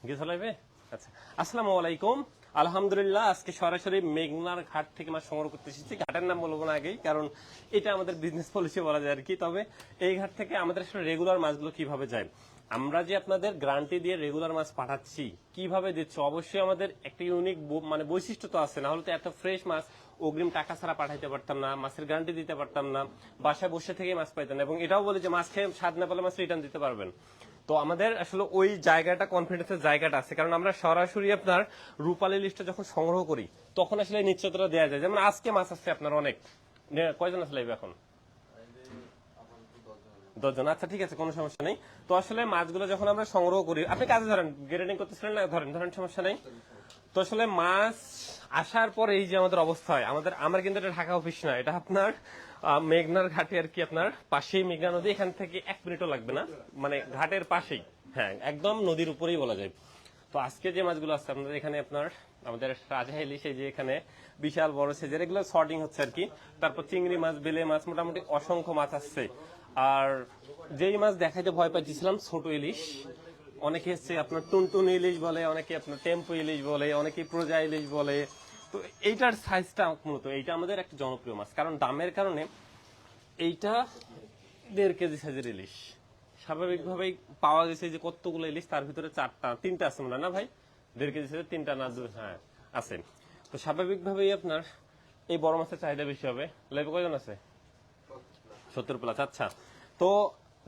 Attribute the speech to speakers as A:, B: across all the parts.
A: গেছো লাইভে? আচ্ছা, আসসালামু আলাইকুম। আলহামদুলিল্লাহ, আজকে সরাসরি মেঘনার ঘাট থেকে মাছ সংগ্রহ করতে এসেছি। ঘাটের নাম বলবো না আগেই, কারণ এটা আমাদের বিজনেস পলিসি বলা যায় আর কি। তবে এই ঘাট থেকে আমাদের আসলে রেগুলার মাছগুলো কিভাবে যায়, আমরা যে আপনাদের গ্যারান্টি দিয়ে রেগুলার মাছ পাঠাচ্ছি, কিভাবে দিচ্ছি, অবশ্যই আমাদের একটা ইউনিক মানে বৈশিষ্ট্য তো আছে, না হলে তো এত ফ্রেশ মাছ অগ্রিম টাকা ছাড়া পাঠাইতে পারতাম না, মাছের গ্যারান্টি দিতে পারতাম না, বাসায় বসে থেকে মাছ পাইতেন না। এবং এটাও বলি যে মাছ খেয়ে স্বাদ না পেলে মাছ রিটার্ন দিতে পারবেন। তো আমাদের আসলে ওই জায়গাটা, কনফিডেন্সের জায়গাটা আছে, কারণ আমরা সরাসরি আপনার রূপালী লিস্টটা যখন সংগ্রহ করি তখন আসলে নিশ্চয়তা দেওয়া যায়। যেমন আজকে মাছ আসছে আপনার অনেক, কয়জন আসলে এখন 10 জন। আচ্ছা ঠিক আছে, কোনো সমস্যা নেই। তো আসলে মাছগুলো যখন আমরা সংগ্রহ করি, আপনি কাজে ধরেন, গ্রেডিং করতেছিলেন না, ধরেন ধরেন, সমস্যা নেই। তো আসলে মাছ আসার পর এই যে আমাদের অবস্থা হয়, আমার কিন্তু এটা ঢাকা অফিস না, এটা আপনার মেঘনার ঘাটে আর কি, আপনার পাশেই মেঘনা নদী, এখান থেকে 1 মিনিটও লাগবে না, মানে ঘাটের পাশেই, হ্যাঁ একদম নদীর উপরেই বলা যায়। তো আজকে যে মাছগুলো আছে আপনাদের এখানে, আপনার আমাদের রাজা ইলিশ, এই যে এখানে বিশাল বড় সাইজের, এগুলো শর্টিং হচ্ছে আর কি। তারপর চিংড়ি মাছ, বেলে মাছ, মোটামুটি অসংখ্য মাছ আসছে। আর যেই মাছ দেখাইতে ভয় পাচ্ছিলাম, ছোট ইলিশ, অনেকে হচ্ছে আপনার টুনটুন ইলিশ বলে, অনেকে আপনার টেম্পো ইলিশ বলে, অনেকে প্রজা ইলিশ বলে। তো এইটার সাইজটা মূলত এইটা আমাদের একটা জনপ্রিয় মাছ, কারণ দামের কারণে। এইটা 1.5 কেজি সাইজের ইলিশ, স্বাভাবিকভাবেই পাওয়া গেছে যে কতগুলো ইলিশ, তার ভিতরে 3টা আছে মনে হয় না ভাই? 1.5 কেজি সাইজের 3টা না, হ্যাঁ আছে। তো স্বাভাবিকভাবেই আপনার এই বড় মাছের চাহিদা বেশি হবে। লাইভে কয়জন আছে? 70+। আচ্ছা, তো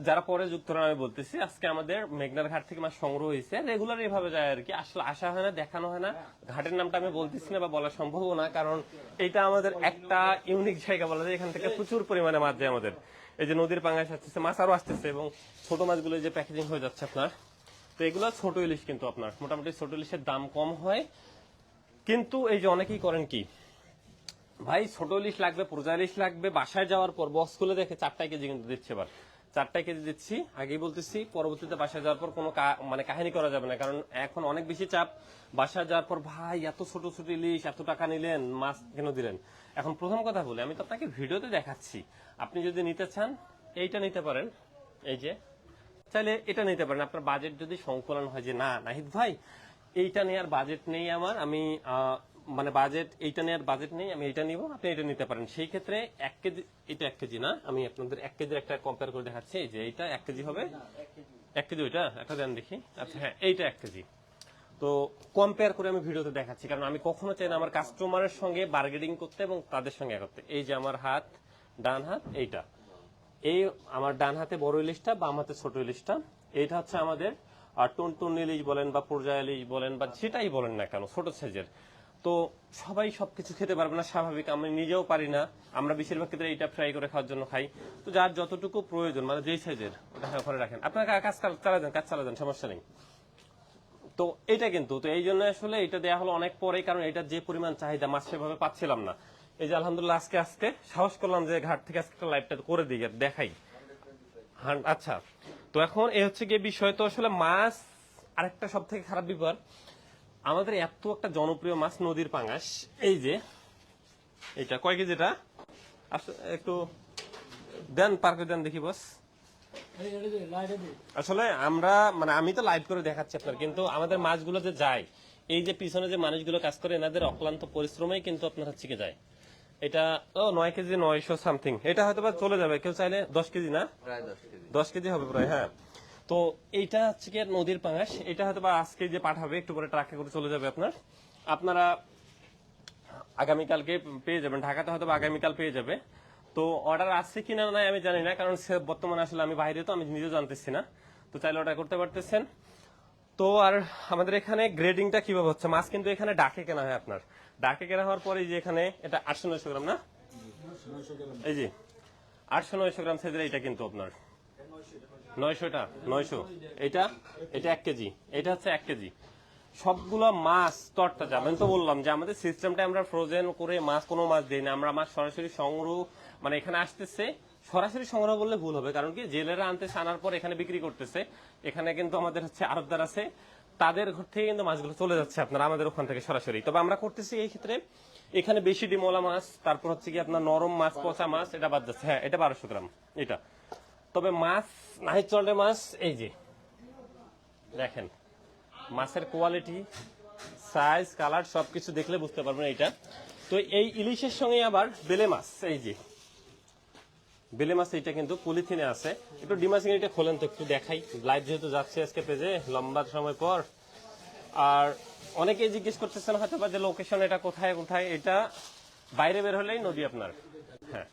A: যারা পরে যুক্ত হন আমি বলতেছি, আজকে আমাদের মেঘনার ঘাট থেকে মাছ সংগ্রহ হয়েছে, রেগুলার এভাবে যায় আর কি। আসলে আসা হয় না, দেখানো হয় না, ঘাটের নামটা আমি বলতেছি না বা বলা সম্ভব না, কারণ এটা আমাদের একটা ইউনিক জায়গা বলা যায়। এখান থেকে প্রচুর পরিমাণে মাছ যায় আমাদের। এই যে নদীর পাঙ্গাস আসতেছে, মাছ আরো আসতেছে, এবং ছোট মাছগুলো যে প্যাকেজিং হয়ে যাচ্ছে আপনার। তো এগুলো ছোট ইলিশ, কিন্তু আপনার মোটামুটি ছোট ইলিশের দাম কম হয়। কিন্তু এই যে অনেকেই করেন কি, ভাই ছোট ইলিশ লাগবে, প্রজা ইলিশ লাগবে, বাসায় যাওয়ার পর বক্স খুলে দেখে 4টা কেজি কিন্তু দিচ্ছে। এবার 4টা কেজি দিচ্ছি, আগেই বলতেছি, পরবর্তীতে বাসায় যাওয়ার পর কোনো মানে কাহিনী করা যাবে না, কারণ এখন অনেক বেশি চাপ। বাসায় যাওয়ার পর ভাই এত ছোট ছোট ইলিশ, এত টাকা নিলেন, মাছ কেন দিলেন? এখন প্রথম কথা বলি, আমি তো আপনাকে ভিডিওতে দেখাচ্ছি, আপনি যদি নিতে চান এইটা নিতে পারেন, এই যে চাইলে এটা নিতে পারেন। আপনার বাজেট যদি সংকুলন হয় যে না নাহিদ ভাই এইটা নেওয়ার বাজেট নেই আমার, আমি মানে বাজেট এইটা নেওয়ার বাজেট নেই, আমি এইটা নিব, আপনি এটা নিতে পারেন। সেই ক্ষেত্রে 1 কেজি, এটা 1 কেজি না, আমি আপনাদের 1 কেজির একটা কম্পেয়ার করে দেখাচ্ছি। এই যে এইটা 1 কেজি হবে, 1 কেজি ওইটা একটা দেন দেখি। আচ্ছা হ্যাঁ, এইটা 1 কেজি। তো কম্পেয়ার করে আমি ভিডিওতে দেখাচ্ছি, কারণ আমি কখনো চাই না আমার কাস্টমারের সঙ্গে বার্গেনিং করতে এবং তাদের সঙ্গে করতে। এই যে আমার হাত, ডান হাত এইটা, এই আমার ডান হাতে বড় ইলিশটা, বাম হাতে ছোট ইলিশটা, এইটা হচ্ছে আমাদের টুনটুন ইলিশ বলেন বা পর্যা ইলিশ বলেন বা যেটাই বলেন না কেন, ছোট সাইজের। তো সবাই সবকিছু খেতে পারবে না, স্বাভাবিক, আমি নিজেও পারি না। আমরা বেশিরভাগ ক্ষেত্রে এটা ফ্রাই করে খাওয়ার জন্য খাই। তো যার যতটুকু প্রয়োজন, মানে যেই সাইজের, ওটা ওখানে রাখেন, আপনার কাজ চালা যান, সমস্যা নেই। তো এটা কিন্তু, তো এই জন্য আসলে এটা দেয়া হলো অনেক পরে, কারণ এটা যে পরিমাণ চাহিদা, মাছ সেভাবে পাচ্ছিলাম না। এই যে আলহামদুলিল্লাহ আজকে সাহস করলাম যে ঘাট থেকে আজকে লাইভটা করে দিই, দেখাই। আচ্ছা, তো এখন এই হচ্ছে গিয়ে বিষয়। তো আসলে মাছ, আরেকটা সব থেকে খারাপ ব্যাপার, আমাদের এত একটা জনপ্রিয় মাছ নদীর পাঙ্গাস, এই যে এটা কয় কেজি, এটা একটু দেন, পার করে দেন দেখি বস। আসলে আমরা মানে আমি তো লাইভ করে দেখাচ্ছি আপনার, কিন্তু আমাদের মাছগুলো যে যায়, এই যে পিছনে যে মানুষগুলো কাজ করে, এনাদের অক্লান্ত পরিশ্রমেই কিন্তু আপনার হচ্ছে কি যায়। এটা 9 কেজি 900 সামথিং, এটা হয়তো বা চলে যাবে, কেউ চাইলে 10 কেজি না, প্রায় 10 কেজি হবে প্রায়, হ্যাঁ। তো এইটা হচ্ছে কি নদীর পাঙ্গাস, এটা হয়তো বা আজকে যে পাঠাবে একটু পরে ট্রাকে করে চলে যাবে আপনারা আগামীকালকে পেয়ে যাবেন, ঢাকাতে হয়তো আগামীকাল পেয়ে যাবে। তো অর্ডার আসছে কিনা নাই আমি জানি না, কারণ বর্তমানে আসলে আমি বাইরে, তো আমি নিজেও জানতেছি না। তো চাইলে অর্ডার করতে পারতেছেন। তো আর আমাদের এখানে গ্রেডিংটা কিভাবে হচ্ছে, মাছ কিন্তু এখানে ডাকে কেনা হয় আপনার, ডাকে কেনা হওয়ার পরে যে এখানে এটা 800-900 গ্রাম না, এই যে 800-900 গ্রাম সাইজের, এটা কিন্তু আপনার 900টা 900, এটা 1 কেজি, এটা হচ্ছে 1 কেজি। সবগুলো মাছ তরতাজা। আমি তো বললাম যে আমাদের সিস্টেমটা আমরা ফ্রোজেন করে মাছ, কোনো মাছ দিই না আমরা, মাছ সরাসরি সংগ্রহ, মানে এখানে আসতেছে সরাসরি সংগ্রহ বললে ভুল হবে, কারণ কি জেলেরা আনতেছে, আনার পর এখানে বিক্রি করতেছে। এখানে কিন্তু আমাদের হচ্ছে আড়তদার আছে, তাদের ঘর থেকে কিন্তু মাছগুলো চলে যাচ্ছে আপনার আমাদের ওখান থেকে সরাসরি। তবে আমরা করতেছি এই ক্ষেত্রে, এখানে বেশি ডিমওয়ালা মাছ, তারপর হচ্ছে কি আপনার নরম মাছ, পচা মাছ, এটা বাদ যাচ্ছে। হ্যাঁ, এটা 1200 গ্রাম এটা। তবে মাছ নাহিদ চন্ডে মাছ, এই যে দেখেন মাছের কোয়ালিটি, সাইজ, কালার সবকিছু দেখলে বুঝতে পারবেন এটা। তো এই ইলিশের সঙ্গে আবার বেলে মাছ, এই যে বেলে মাছ, এটা কিন্তু পলিথিনে আছে। একটু ডিমাসিং এটা খোলেন তো একটু দেখাই, লাইভ যেহেতু যাচ্ছে আজকে পেজে লম্বা সময় পর। আর অনেকেই জিজ্ঞেস করতেছেন হয়তো বা যে লোকেশন এটা কোথায় কোথায়, এটা বাইরে বের হলেই নদী আপনার। হ্যাঁ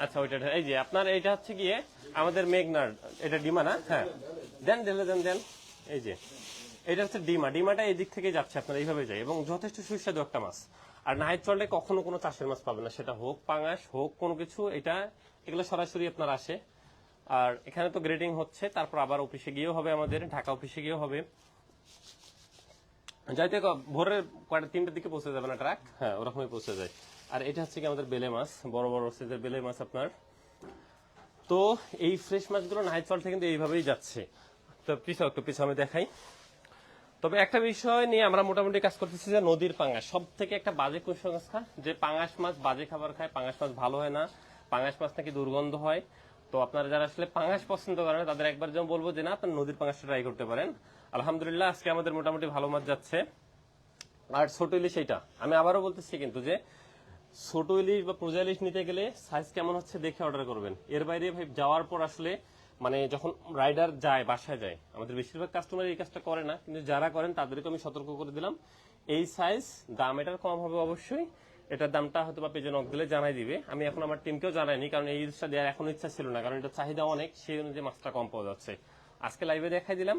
A: আচ্ছা, ওইটা এই যে আপনার এইটা হচ্ছে গিয়ে আমাদের মেঘনার, এটা ডিমা না? হ্যাঁ দেন দেন দেন, এই যে এটা হচ্ছে ডিমা, ডিমাটা এই দিক থেকে যাচ্ছে আপনার এইভাবে যায়, এবং যথেষ্ট সুস্বাদু একটা মাছ। আর নাহিদ চলে কখনো কোনো চাষের মাছ পাবে না, সেটা হোক পাঙাশ হোক কোনো কিছু, এটা এগুলো সরাসরি আপনার আসে। আর এখানে তো গ্রেডিং হচ্ছে, তারপর আবার অফিসে গিয়েও হবে, আমাদের ঢাকা অফিসে গিয়েও হবে। যাইতে ভোরের 3টার দিকে পৌঁছে যাবে না ট্রাক, হ্যাঁ ওরকমই পৌঁছে যায়। আর এটা হচ্ছে কি আমাদের বেলে মাছ, বড় বড় সাইজের বেলে মাছ আপনার। তো এই ফ্রেশ মাছগুলো নাহিদ চল থেকে কিন্তু এইভাবেই যাচ্ছে। তো একটু পিছু আমি দেখাই। তবে একটা বিষয় নিয়ে আমরা মোটামুটি কাজ করতেছি যে নদীর পাঙাশ সব থেকে একটা বাজে কুসংস্কার, যে পাঙাশ মাছ বাজে খাবার খায়, পাঙাশ মাছ ভালো হয় না, পাঙাশ মাছ নাকি দুর্গন্ধ হয়। তো আপনারা যারা আসলে পাঙাশ পছন্দ করেন তাদের একবার যেমন বলবো যে না, আপনার নদীর পাঙাশটা ট্রাই করতে পারেন। আলহামদুলিল্লাহ আজকে আমাদের মোটামুটি ভালো মাছ যাচ্ছে। আর ছোট ইলিশ, এইটা আমি আবারও বলতেছি কিন্তু যে ছোট ইলিশ বা প্রজা ইলিশ নিতে গেলে সাইজ কেমন হচ্ছে দেখে অর্ডার করবেন। এর বাইরে ভাই যাওয়ার পর আসলে মানে যখন রাইডার যায় বাসায় যায়, আমাদের বেশিরভাগ কাস্টমার এই কাজটা করে না, কিন্তু যারা করেন তাদেরকে আমি সতর্ক করে দিলাম, এই সাইজ দাম এটার কম হবে অবশ্যই। এটার দামটা হয়তো বা পেজে নক দিলে জানাই দিবে। আমি এখন আমার টিমকেও জানাইনি, কারণ এই ইলিশটা দেওয়ার এখন ইচ্ছা ছিল না, কারণ এটা চাহিদা অনেক, সেই অনুযায়ী মাছটা কম পাওয়া যাচ্ছে। আজকে লাইভে দেখাই দিলাম।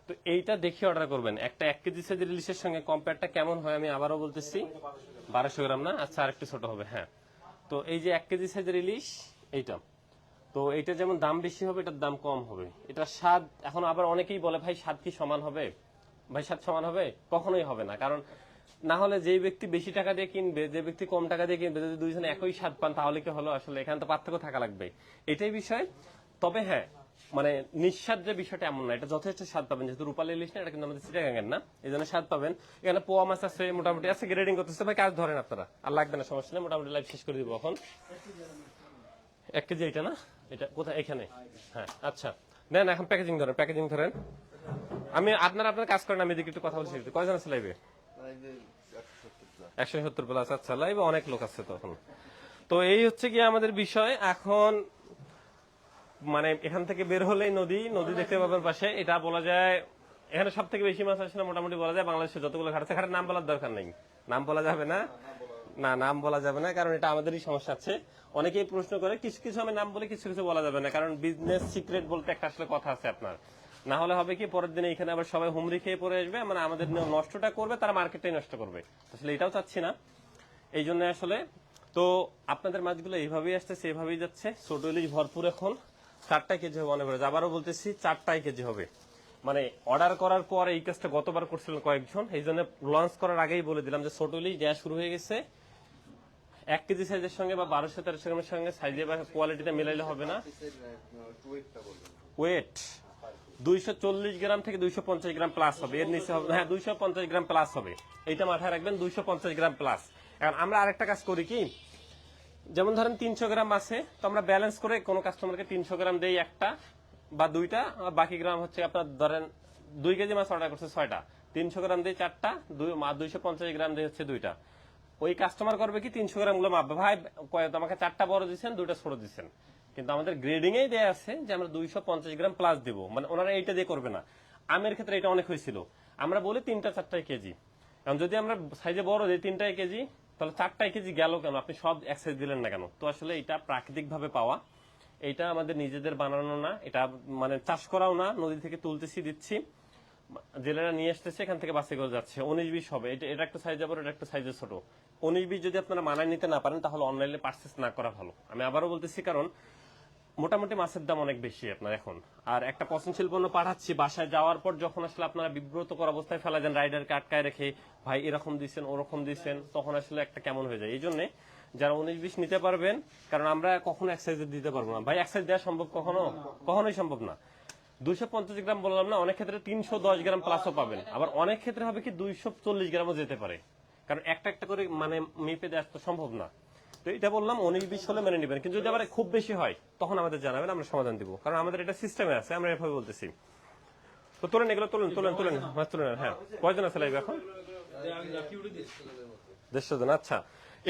A: তো এইটা দেখে অর্ডার করবেন। একটা 1 কেজি সাইজের ইলিশের সঙ্গে কম্পেয়ারটা কেমন হয় আমি আবারও বলতেছি, 1200 গ্রাম না, আচ্ছা আর একটু ছোট হবে, হ্যাঁ। তো এই যে 1 কেজি সাইজের ইলিশ এইটা, তো এইটা যেমন দাম বেশি হবে, এটার দাম কম হবে। এটা স্বাদ, এখন আবার অনেকেই বলে ভাই স্বাদ কি সমান হবে? ভাই স্বাদ সমান হবে? কখনোই হবে না। কারণ না হলে যে ব্যক্তি বেশি টাকা দিয়ে কিনবে, যে ব্যক্তি কম টাকা দিয়ে কিনবে, যদি দুইজনে একই স্বাদ পান তাহলে কি হলো? আসলে এখানে তো পার্থক্য থাকা লাগবে, এটাই বিষয়। তবে হ্যাঁ, মানে নিঃস্বাদ যে বিষয়টা এমন না, এটা যথেষ্ট স্বাদ পাবেন, যেহেতু রূপালী ইলিশ না, এটা কিন্তু আমাদের চিটাগাঙ্গের না, এই জন্য স্বাদ পাবেন। এখানে পোয়া মাছ আছে মোটামুটি আছে, গ্রেডিং করতেছে ভাই, কাজ ধরেন আপনারা, আর লাগবে না, সমস্যা নেই, মোটামুটি লাইভ শেষ করে দিব এখন। 1 কেজি এটা না, এটা কোথায়? এখানে, হ্যাঁ আচ্ছা নেন, এখন প্যাকেজিং ধরেন, প্যাকেজিং ধরেন। আমি আপনার কাজ করেন, আমি এদিকে একটু কথা বলছি। কয়জন আছে লাইভে? 170 প্লাস। আচ্ছা, লাইভে অনেক লোক আছে তখন। তো এই হচ্ছে কি আমাদের বিষয় এখন, মানে এখান থেকে বের হলেই নদী, নদী দেখতে পাবেন পাশে। এটা বলা যায় এখানে সব থেকে বেশি মাছ আসে না, মোটামুটি বলা যায় বাংলাদেশের যতগুলো ঘাট আছে, ঘাটের নাম বলার দরকার নেই, নাম বলা যাবে না, না নাম বলা যাবে না, কারণ এটা আমাদেরই সমস্যা আছে। অনেকেই প্রশ্ন করে, কিছু কিছু আমি নাম বলে, কিছু কিছু বলা যাবে না, কারণ বিজনেস সিক্রেট বলতে একটা আসলে কথা আছে আপনার। না হলে হবে কি, পরের দিনে এখানে আবার সবাই হুমড়ি খেয়ে পড়ে আসবে, মানে আমাদের নষ্টটা করবে, তারা মার্কেটটাই নষ্ট করবে। আসলে এটাও চাচ্ছি না, এই জন্য আসলে। তো আপনাদের মাছগুলো এইভাবেই আসতেছে, এইভাবেই যাচ্ছে। ছোট ইলিশ ভরপুর এখন 4টাই কেজি হবে, মনে করে আবারও বলতেছি 4টাই কেজি হবে। মানে অর্ডার করার পর এই কাজটা গতবার করছিলেন কয়েকজন, এই জন্য লঞ্চ করার আগেই বলে দিলাম যে ছোট ইলিশ দেওয়া শুরু হয়ে গেছে। 1 কেজি সাইজের সঙ্গে বা 1200-1300 গ্রামের সঙ্গে সাইজে বা কোয়ালিটিতে মিলাইলে হবে না। ওয়েট 240 গ্রাম থেকে 250 গ্রাম প্লাস হবে, এর নিচে হবে, হ্যাঁ 250 গ্রাম প্লাস হবে, এইটা মাথায় রাখবেন, 250 গ্রাম প্লাস। এখন আমরা আরেকটা কাজ করি কি, যেমন ধরেন 300 গ্রাম আছে, তো আমরা ব্যালেন্স করে কোনো কাস্টমারকে 300 গ্রাম দেই একটা বা দুইটা, আর বাকি গ্রাম হচ্ছে আপনার ধরেন 2 কেজি মাছ অর্ডার করছে 6টা, 300 গ্রাম দিয়ে 4টা, 250 গ্রাম দিয়ে হচ্ছে 2টা। ওই কাস্টমার করবে কি 300 গ্রাম গুলো মাপবে, ভাই আমাকে 4টা বড় দিচ্ছেন, 2টা ছোট দিচ্ছেন, কিন্তু আমাদের গ্রেডিং এই দেয়া আছে যে আমরা 250 গ্রাম প্লাস দিব, মানে ওনারা এইটা দিয়ে করবে না। আমের ক্ষেত্রে এটা অনেক হয়েছিল, আমরা বলি 3টা-4টাই কেজি। কারণ যদি আমরা সাইজে বড় দিই 3টাই কেজি, তাহলে 4টাই কেজি গেল কেন, আপনি সব এক সাইজ দিলেন না কেন? তো আসলে এটা প্রাকৃতিক ভাবে পাওয়া, এটা আমাদের নিজেদের বানানো না, এটা মানে চাষ করাও না, নদী থেকে তুলতেছি দিচ্ছি, জেলেরা নিয়ে আসতেছে, এখান থেকে বাসে করে যাচ্ছে। 19-20 হবে, এটা একটা সাইজ বড়, এটা একটা সাইজে ছোট। 19-20 যদি আপনারা মানায় নিতে না পারেন, তাহলে অনলাইনে পারচেস না করা ভালো। আমি আবারও বলতেছি, কারণ মোটামুটি মাছের দাম অনেক বেশি আপনার এখন। আর একটা পচনশীল পণ্য পাঠাচ্ছি, বাসায় যাওয়ার পর যখন আসলে আপনারা বিব্রতকর অবস্থায় ফেলা যান, রাইডারকে আটকায় রেখে, ভাই এরকম দিচ্ছেন ওরকম দিচ্ছেন, তখন আসলে একটা কেমন হয়ে যায়। এই জন্য যারা 19-20 নিতে পারবেন, কারণ আমরা কখনো এক সাইজে দিতে পারবো না ভাই, এক সাইজ দেওয়া সম্ভব কখনোই সম্ভব না। 250 গ্রাম বললাম না, অনেক ক্ষেত্রে 310 গ্রাম প্লাসও পাবেন, আবার অনেক ক্ষেত্রে হবে কি 240 গ্রামও যেতে পারে, কারণ একটা একটা করে মানে মেপে দেওয়া তো সম্ভব না। তো এটা বললাম 19-20 হলে মেনে নেবেন, কিন্তু যদি আবার খুব বেশি হয় তখন আমাদের জানাবেন, আমরা সমাধান দিব, কারণ আমাদের এটা সিস্টেমে আছে, আমরা এভাবে বলতেছি। তো তো তুলেন, এগুলো তুলেন তুলেন তুলেন, মাছ তুলেন। হ্যাঁ, কয়জন আছে লাইভে এখন? 150 জন। আচ্ছা,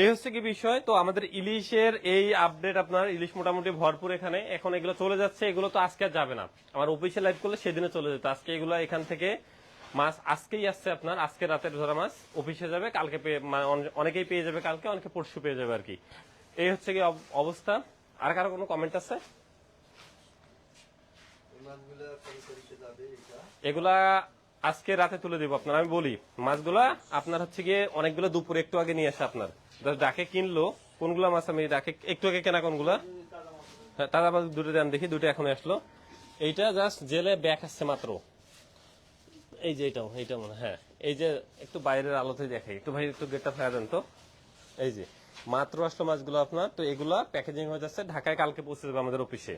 A: এই হচ্ছে কি বিষয়। তো আমাদের ইলিশের এই আপডেট, আপনার ইলিশ মোটামুটি ভরপুর এখানে। এখন এগুলো চলে যাচ্ছে, এগুলো তো আজকে আর যাবে না। আমার অফিসে লাইভ করলে সেদিনে চলে যেত। আজকে এগুলো এখান থেকে মাছ আজকেই আসছে আপনার, আজকে রাতের ধরা মাছ অফিসে যাবে, কালকে অনেকেই পেয়ে যাবে, কালকে অনেকে পরশু পেয়ে যাবে আর কি। এই হচ্ছে কি অবস্থা। আর কারো কোনো কমেন্ট আছে? এগুলা আজকে রাতে তুলে দিব আপনার। আমি বলি মাছগুলা আপনার হচ্ছে গিয়ে অনেকগুলো দুপুরে একটু আগে নিয়ে আসে আপনার, ডাকে কিনলো। কোনগুলা মাছ আমি ডাকে একটু আগে কেনা, কোনগুলা? হ্যাঁ, তারা আবার দুটো দেন দেখি, দুটো এখন আসলো। এইটা জাস্ট জেলে ব্যাক আসছে মাত্র। এই যে এইটা মনে, হ্যাঁ এই যে একটু বাইরের আলোতে দেখাই, একটু ভাই একটু গেটটা ফেরা দেন তো। এই যে মাত্র আসলো মাছগুলো আপনার। তো এগুলা প্যাকেজিং হয়ে যাচ্ছে, ঢাকায় কালকে পৌঁছে যাবে আমাদের অফিসে।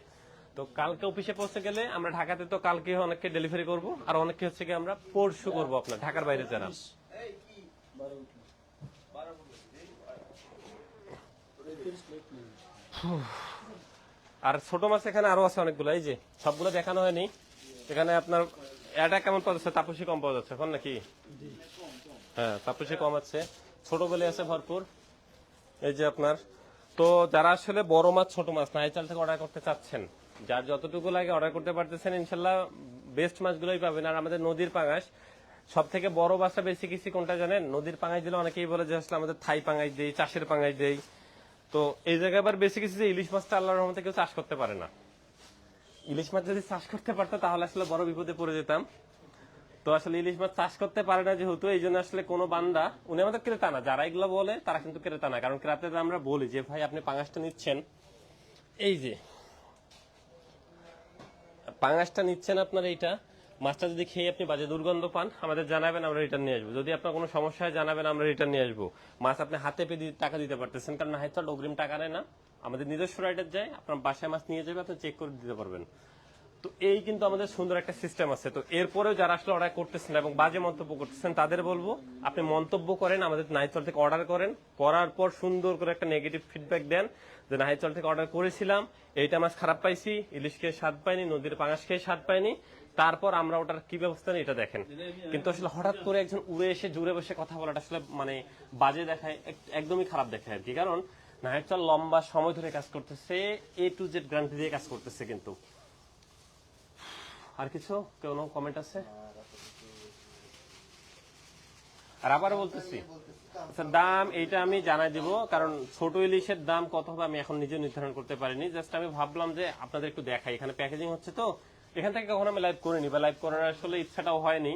A: তো কালকে অফিসে পৌঁছে গেলে আমরা ঢাকাতে তো কালকে অনেককে ডেলিভারি করব, আর অনেককে হচ্ছে কি আমরা পরশু করবো আপনার ঢাকার বাইরে যারা। আর ছোট মাছ এখানে আরো আছে অনেকগুলো, এই যে সবগুলো দেখানো হয়নি এখানে আপনার। এটা কেমন পাওয়া যাচ্ছে? তাপসী কম পাওয়া যাচ্ছে এখন নাকি? হ্যাঁ, তাপসী কম আছে, ছোট বেলে আছে ভরপুর। এই যে আপনার, তো যারা আসলে বড় মাছ ছোট মাছ নাইচাল থেকে অর্ডার করতে চাচ্ছেন, যার যতটুকু লাগে অর্ডার করতে পারতেছেন, ইনশাল্লাহ বেস্ট মাছগুলোই পাবেন। আর আমাদের নদীর পাঙাশ সব থেকে বড় বাসা বেশি কিছু কোনটা জানেন? নদীর পাঙাশ দিলে অনেকেই বলে যে আসলে আমাদের থাই পাঙাশ দেই, চাষের পাঙাশ দেই। তো এই জায়গায় আবার বেশি কিছু যে ইলিশ মাছটা আল্লাহর রহমতে কেউ চাষ করতে পারে না। ইলিশ মাছ যদি চাষ করতে পারতো তাহলে আসলে বড় বিপদে পড়ে যেতাম। তো আসলে ইলিশ মাছ চাষ করতে পারে না যেহেতু, এই জন্য আসলে কোনো বান্দা, উনি আমাদের ক্রেতা না, যারা এগুলো বলে তারা কিন্তু ক্রেতা না। কারণ ক্রেতাদের আমরা বলি যে ভাই আপনি পাঙাশটা নিচ্ছেন, এই যে পাঙাশটা নিচ্ছেন আপনার, এইটা মাছটা যদি খেয়ে আপনি বাজে দুর্গন্ধ পান আমাদের জানাবেন, আমরা রিটার্ন নিয়ে আসবো। যদি আপনার কোনো সমস্যা হয় জানাবেন, আমরা রিটার্ন নিয়ে আসবো। মাছ আপনি হাতে পেয়ে টাকা দিতে পারতেছেন, কারণ হয়তো অগ্রিম টাকা নেয় না, আমাদের নিজস্ব রাইডার যায়, আপনার বাসায় মাছ নিয়ে যাবে, আপনি চেক করে দিতে পারবেন। তো এই কিন্তু আমাদের সুন্দর একটা সিস্টেম আছে। তো এরপরেও যারা আসলে অর্ডার করতেছেন এবং বাজে মন্তব্য করতেছেন তাদের বলবো আপনি মন্তব্য করেন, আমাদের নাইচল থেকে অর্ডার করেন, করার পর সুন্দর করে একটা নেগেটিভ ফিডব্যাক দেন যে নাইচল থেকে অর্ডার করেছিলাম, এইটা মাছ খারাপ পাইছি, ইলিশ খেয়ে স্বাদ পাইনি, নদীর পাঙাশ খেয়ে স্বাদ পাইনি, তারপর আমরা ওটার কি ব্যবস্থা নেই এটা দেখেন। কিন্তু আসলে হঠাৎ করে একজন উড়ে এসে জুড়ে বসে কথা বলাটা আসলে মানে বাজে দেখায়, একদমই খারাপ দেখায় আর কি। কারণ নাইচল লম্বা সময় ধরে কাজ করতেছে, A to Z গ্যারান্টি দিয়ে কাজ করতেছে। কিন্তু আর কিছু কোনো কমেন্ট আছে? আর আবার বলতেছি স্যার, দাম এইটা আমি জানাই দিব, কারণ ছোট ইলিশের দাম কত হবে আমি এখন নিজে নির্ধারণ করতে পারিনি। জাস্ট আমি ভাবলাম যে আপনাদের একটু দেখাই, এখানে প্যাকেজিং হচ্ছে তো এখান থেকে কখনো আমি লাইভ করিনি বা লাইভ করার আসলে ইচ্ছাটাও হয়নি।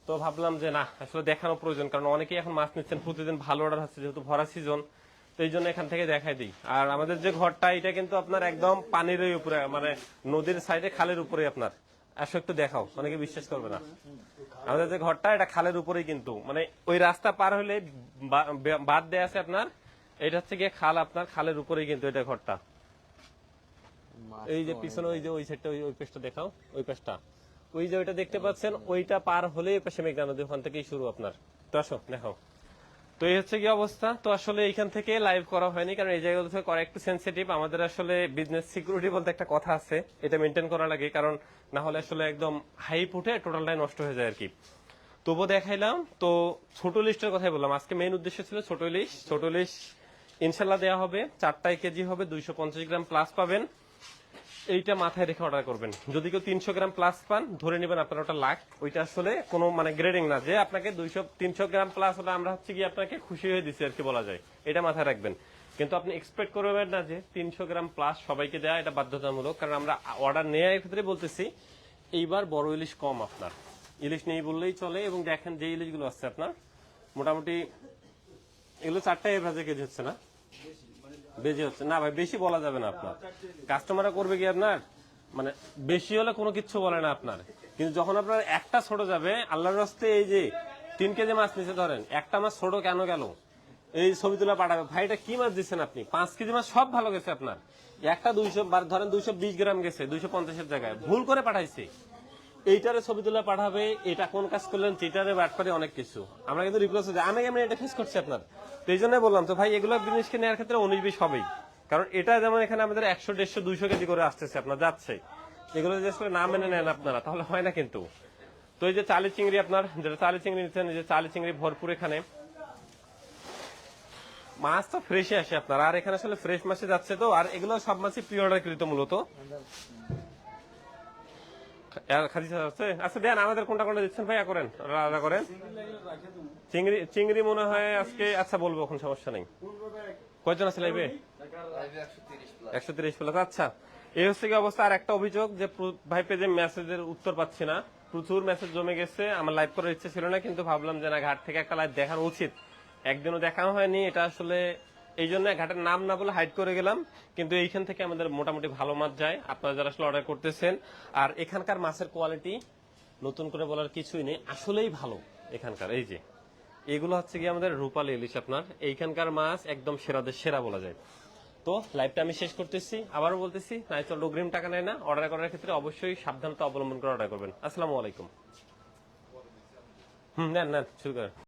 A: তো ভাবলাম যে না, আসলে দেখানো প্রয়োজন, কারণ অনেকেই এখন মাছ নিচ্ছেন, প্রতিদিন ভালো অর্ডার হচ্ছে যেহেতু ভরা সিজন। তো এই জন্য এখান থেকে দেখাই দিই। আর আমাদের যে ঘরটা এটা কিন্তু আপনার একদম পানির উপরে, মানে নদীর সাইডে খালের উপরে আপনার। আসো একটু দেখাও, অনেকে বিশ্বাস করবে না। আমাদের যে ঘরটা এটা খালের উপরেই, কিন্তু মানে ওই রাস্তা পার হলে বাদ দেয়া আছে আপনার, এটা হচ্ছে গিয়ে খাল, আপনার খালের উপরেই কিন্তু এটা ঘরটা। এই যে পিছনে ওই যে ওই সাইডটা, ওই পেজটা দেখাও, ওই পেজটা, ওই যে ওইটা দেখতে পাচ্ছেন, ওইটা পার হলে পাশে মেঘনা নদী, ওখান থেকেই শুরু আপনার। তো আসো দেখাও। তো এই হচ্ছে কি অবস্থা। তো আসলে এখান থেকে লাইভ করা হয়নি, কারণ এই জায়গাগুলো থেকে করা একটু সেন্সিটিভ। আমাদের আসলে বিজনেস সিকিউরিটি বলতে একটা কথা আছে, এটা মেনটেন করা লাগে, কারণ না হলে আসলে একদম হাইপ উঠে টোটালটাই নষ্ট হয়ে যায় আর কি। তবুও দেখাইলাম। তো ছোট লিস্টের কথাই বললাম, আজকে মেইন উদ্দেশ্য ছিল ছোট ইলিশ। ছোট ইলিশ ইনশাল্লাহ দেওয়া হবে, 4টায় কেজি হবে, 250 গ্রাম প্লাস পাবেন। এইটা মাথায় রেখে অর্ডার করবেন। যদি কেউ 300 গ্রাম প্লাস পান, ধরে নেবেন আপনার ওটা লাখ। ওইটা আসলে কোনো মানে গ্রেডিং না যে আপনাকে 300 গ্রাম প্লাস হলে আমরা হচ্ছে কি আপনাকে খুশি হয়ে দিচ্ছি আর কি বলা যায়, এটা মাথায় রাখবেন। কিন্তু আপনি এক্সপেক্ট করবেন না যে 300 গ্রাম প্লাস সবাইকে দেওয়া, এটা বাধ্যতামূলক। কারণ আমরা অর্ডার নেওয়ার ক্ষেত্রে বলতেছি এইবার বড় ইলিশ কম, আপনার ইলিশ নেই বললেই চলে। এবং দেখেন যে ইলিশগুলো আসছে আপনার মোটামুটি এগুলো 4টায় এভারেজে কেজি হচ্ছে না, বেশি হচ্ছে না ভাই, বেশি বলা যাবে না। আপনার কাস্টমাররা করবে কি আপনার, মানে বেশি হলে কোনো কিছু বলে না আপনার। কিন্তু যখন আপনার একটা ছোট যাবে, আল্লাহর রাস্তে এই যে 3 কেজি মাছ নিচে ধরেন, একটা মাছ ছোট কেন গেল, এই ছবি তুলে পাঠাবে, ভাই এটা কি মাছ দিচ্ছেন আপনি, 5 কেজি মাছ সব ভালো গেছে আপনার, একটা 200 ধরেন 220 গ্রাম গেছে 250-এর জায়গায়, ভুল করে পাঠাইছে, এইটারে ছবি তুলে পাঠাবে, এটা কোন কাজ করলেন, চিটারে ব্যাটপারে অনেক কিছু। আমরা কিন্তু রিপ্লেস হয়ে যায়, আমি এটা ফেস করছি আপনার। তো এই জন্যই বললাম, তো ভাই এগুলো জিনিসকে নেওয়ার ক্ষেত্রে 19-20 হবেই। কারণ এটা যেমন এখানে আমাদের 100, 150, 200 কেজি করে আসতেছে আপনার যাচ্ছে, এগুলো যদি আসলে না মেনে নেন আপনারা তাহলে হয় না কিন্তু। তো এই যে চালি চিংড়ি, আপনার যেটা চালি চিংড়ি নিচ্ছেন, এই যে চালি চিংড়ি ভরপুর এখানে। মাছ তো ফ্রেশে আসে আপনার, আর এখানে আসলে ফ্রেশ মাছে যাচ্ছে তো, আর এগুলো সব মাছই প্রি অর্ডার কৃত মূলত। খাদিজা আছে, আচ্ছা দেন আমাদের কোনটা কোনটা দিচ্ছেন ভাইয়া, করেন রাজা করেন। চিংড়ি চিংড়ি মনে হয় আজকে, আচ্ছা বলবো, এখন সমস্যা নেই। কয়জন আছে লাইভে? 130 প্লাস। আচ্ছা, এই হচ্ছে কি অবস্থা। আর একটা অভিযোগ যে ভাই পেজে মেসেজের উত্তর পাচ্ছি না, প্রচুর মেসেজ জমে গেছে। আমার লাইভ করার ইচ্ছে ছিল না, কিন্তু ভাবলাম যে না, ঘাট থেকে একটা লাইভ দেখানো উচিত। একদিনও দেখানো হয়নি, এটা আসলে এই জন্য ঘাটের নাম না বলে হাইড করে গেলাম। কিন্তু এইখান থেকে আমাদের মোটামুটি ভালো মাছ যায়, আপনারা যারা আসলে অর্ডার করতেছেন। আর এখানকার মাছের কোয়ালিটি নতুন করে বলার কিছুই নেই, আসলেই ভালো এখানকার। এই যে এগুলো হচ্ছে কি আমাদের রূপালী ইলিশ, আপনার এইখানকার মাছ একদম সেরাদের সেরা বলা যায়। তো লাইভটা আমি শেষ করতেছি, আবারও বলতেছি, নাইচল অগ্রিম টাকা নেয় না। অর্ডার করার ক্ষেত্রে অবশ্যই সাবধানতা অবলম্বন করে অর্ডার করবেন। আসসালামু আলাইকুম। নেন নেন, শুরু করেন।